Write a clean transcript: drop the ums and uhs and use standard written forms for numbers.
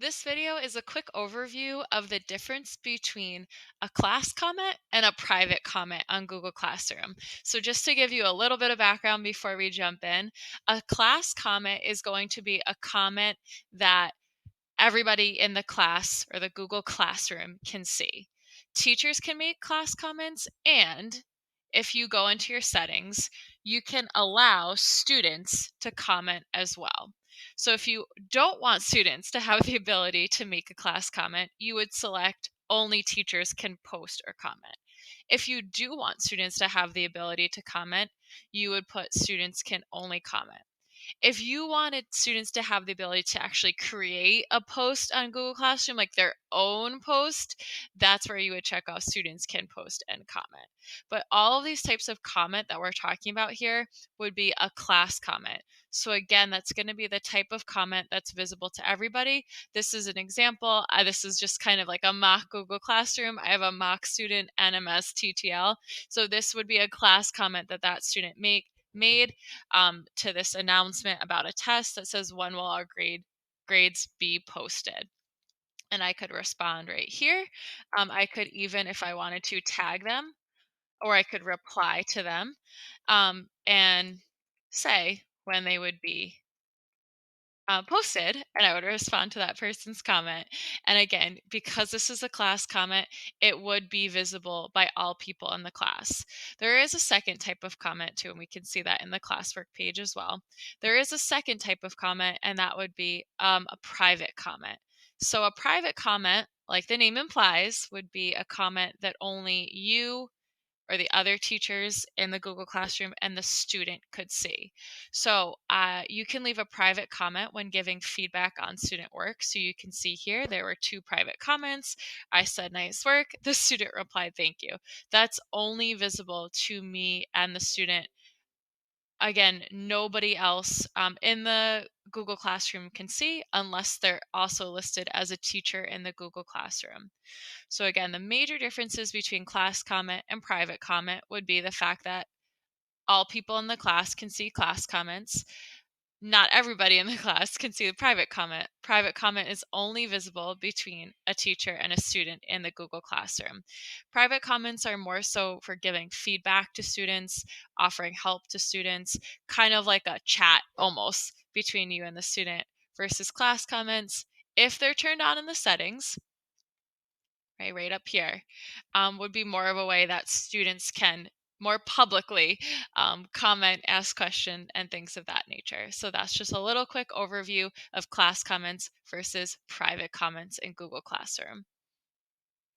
This video is a quick overview of the difference between a class comment and a private comment on Google Classroom. So just to give you a little bit of background before we jump in, a class comment is going to be a comment that everybody in the class or the Google Classroom can see. Teachers can make class comments, and if you go into your settings, you can allow students to comment as well. So if you don't want students to have the ability to make a class comment, you would select only teachers can post or comment. If you do want students to have the ability to comment, you would put students can only comment. If you wanted students to have the ability to actually create a post on Google Classroom, like their own post, that's where you would check off students can post and comment. But all of these types of comment that we're talking about here would be a class comment. So again, that's going to be the type of comment that's visible to everybody. This is an example. This is just kind of like a mock Google Classroom. I have a mock student NMS TTL. So this would be a class comment that student made to this announcement about a test that says when will our grades be posted. And I could respond right here. I could even, if I wanted to, tag them, or I could reply to them and say when they would be posted, and I would respond to that person's comment. And again, because this is a class comment, it would be visible by all people in the class. There is a second type of comment too, and we can see that in the classwork page as well. There is a second type of comment, and that would be a private comment. So a private comment, like the name implies, would be a comment that only you or the other teachers in the Google Classroom and the student could see. So you can leave a private comment when giving feedback on student work. So you can see here, there were two private comments. I said, nice work. The student replied, thank you. That's only visible to me and the student. Again, nobody else in the Google Classroom can see unless they're also listed as a teacher in the Google Classroom. So again, the major differences between class comment and private comment would be the fact that all people in the class can see class comments. Not everybody in the class can see the private comment. Private comment is only visible between a teacher and a student in the Google Classroom. Private comments are more so for giving feedback to students, offering help to students, kind of like a chat almost between you and the student, versus class comments. If they're turned on in the settings, right up here, would be more of a way that students can more publicly comment, ask question, and things of that nature. So that's just a little quick overview of class comments versus private comments in Google Classroom.